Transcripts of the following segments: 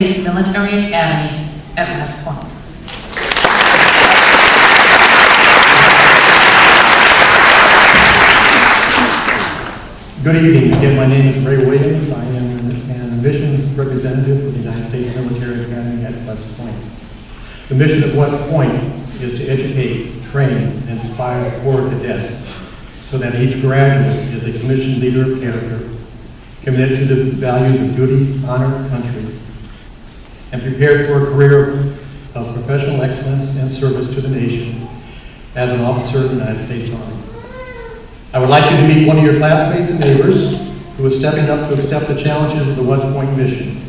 Military Academy at West Point. Good evening. Again, my name is Ray Williams. I am an admissions representative for the United States Military Academy at West Point. The mission of West Point is to educate, train, and inspire Corps cadets so that each graduate is a commissioned leader of character, committed to the values of duty, honor, country, and prepared for a career of professional excellence and service to the nation as an officer of the United States Army. I would like you to meet one of your classmates and neighbors who is stepping up to accept the challenges of the West Point mission.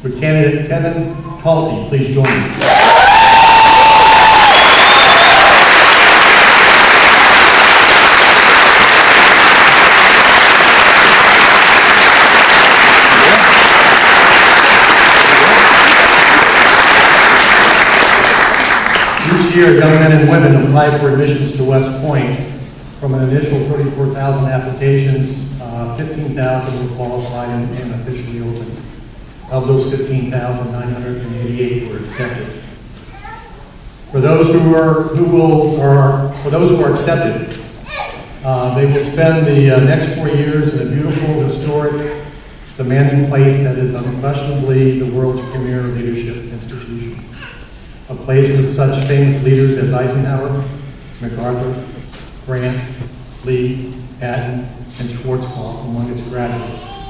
Would candidate Kevin Talty please join me? Each year, young men and women apply for admissions to West Point. From an initial 34,000 applications, 15,000 were qualified and officially opened. Of those 15,988 were accepted. For those who are accepted, they will spend the next 4 years in a beautiful, historic, demanding place that is unquestionably the world's premier leadership institution. A place with such famous leaders as Eisenhower, MacArthur, Grant, Lee, Patton, and Schwarzkopf among its graduates.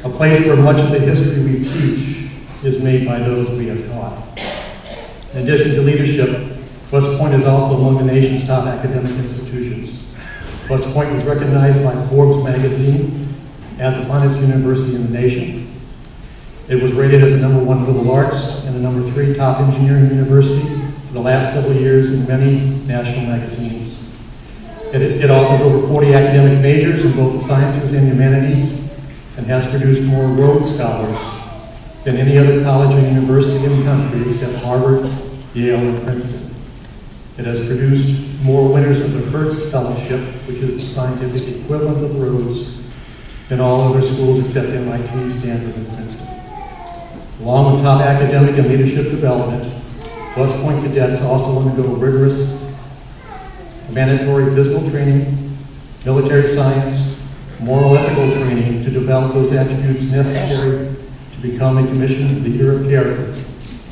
A place where much of the history we teach is made by those we have taught. In addition to leadership, West Point is also among the nation's top academic institutions. West Point was recognized by Forbes magazine as the finest university in the nation. It was rated as the #1 liberal arts and the #3 top engineering university for the last several years in many national magazines. It offers over 40 academic majors in both the sciences and humanities and has produced more Rhodes Scholars than any other college or university in the country except Harvard, Yale, and Princeton. It has produced more winners of the Hertz Fellowship, which is the scientific equivalent of Rhodes, than all other schools except MIT, Stanford, and Princeton. Along with top academic and leadership development, West Point cadets also undergo rigorous mandatory physical training, military science, moral ethical training to develop those attributes necessary to become a commissioned leader of character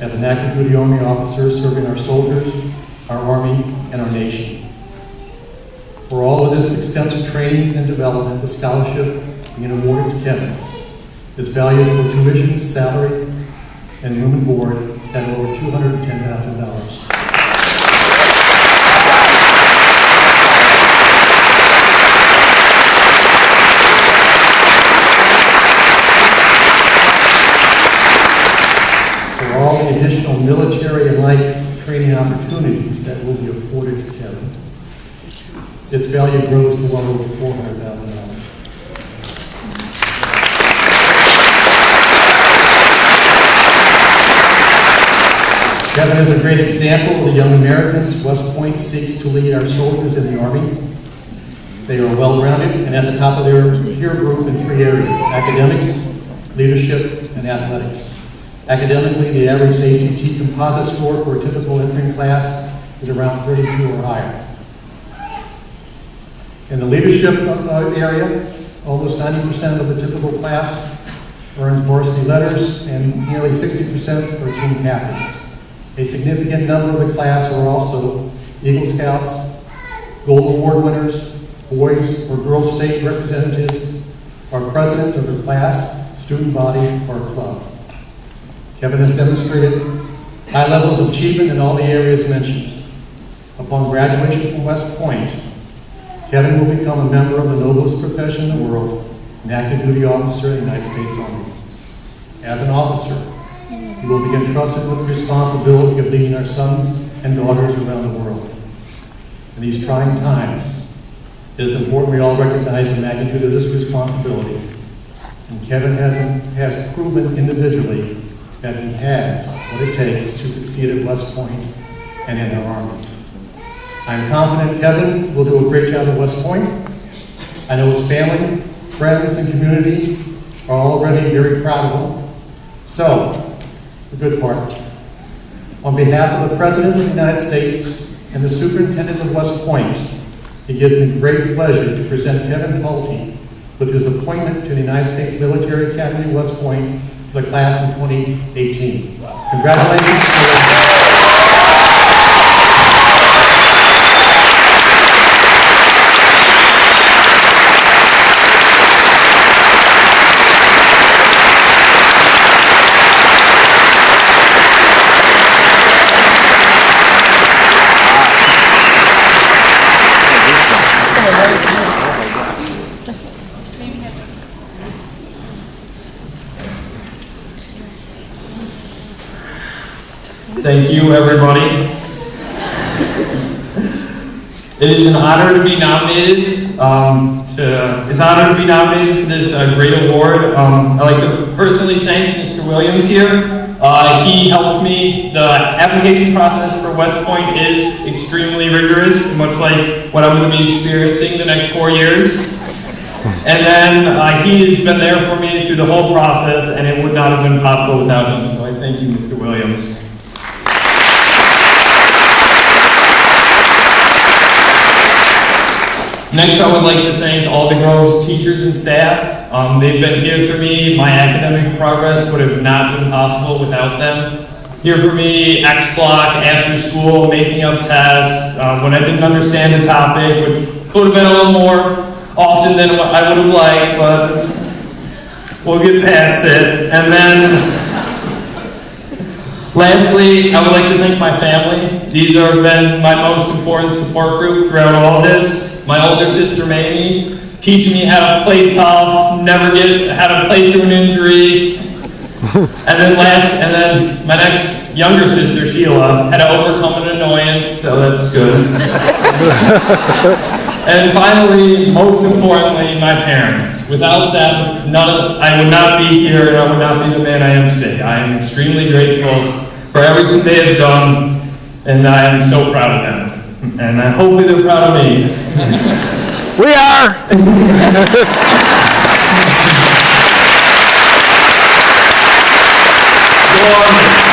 as an active duty Army officer serving our soldiers, our Army, and our nation. For all of this extensive training and development, the scholarship being awarded to Kevin is valued for tuition, salary, and room and board at over $210,000. For all the additional military and like training opportunities that will be afforded to Kevin, its value grows to well over $400,000. Kevin is a great example of the young Americans West Point seeks to lead our soldiers in the Army. They are well-rounded and at the top of their peer group in 3 areas: academics, leadership, and athletics. Academically, the average ACT composite score for a typical entering class is around 32 or higher. In the leadership area, almost 90% of the typical class earns varsity letters and nearly 60% are team captains. A significant number of the class are also Eagle Scouts, Gold Award winners, boys or girls state representatives, or president of the class, student body, or club. Kevin has demonstrated high levels of achievement in all the areas mentioned. Upon graduation from West Point, Kevin will become a member of the noblest profession in the world, an active duty officer in the United States Army. As an officer, he will be entrusted with the responsibility of leading our sons and daughters around the world. In these trying times, it is important we all recognize the magnitude of this responsibility. And Kevin has proven individually that he has what it takes to succeed at West Point and in our Army. I'm confident Kevin will do a great job at West Point. I know his family, friends, and community are already very proud of him. So, it's the good part. On behalf of the President of the United States and the Superintendent of West Point, it gives me great pleasure to present Kevin Pulte with his appointment to the United States Military Academy, West Point, for the class in 2018. Congratulations. Thank you, everybody. It is an honor to be nominated. It's an honor to be nominated for this great award. I'd like to personally thank Mr. Williams here. He helped me. The application process for West Point is extremely rigorous, much like what I'm going to be experiencing the next 4 years. And then he has been there for me through the whole process, and it would not have been possible without him. So I thank you, Mr. Williams. Next, I would like to thank Alden Grove's teachers and staff. They've been here for me. My academic progress would have not been possible without them. Here for me, X block, after school, making up tests, when I didn't understand a topic, which could have been a little more often than what I would have liked, but we'll get past it. And then, lastly, I would like to thank my family. These have been my most important support group throughout all this. My older sister, Mamie, teaching me how to play tough, how to play through an injury. And then my next younger sister, Sheila, had to overcome an annoyance, so that's good. And finally, most importantly, my parents. Without them, I would not be here and I would not be the man I am today. I am extremely grateful for everything they have done, and I am so proud of them. And hopefully they're proud of me. We are! Go on.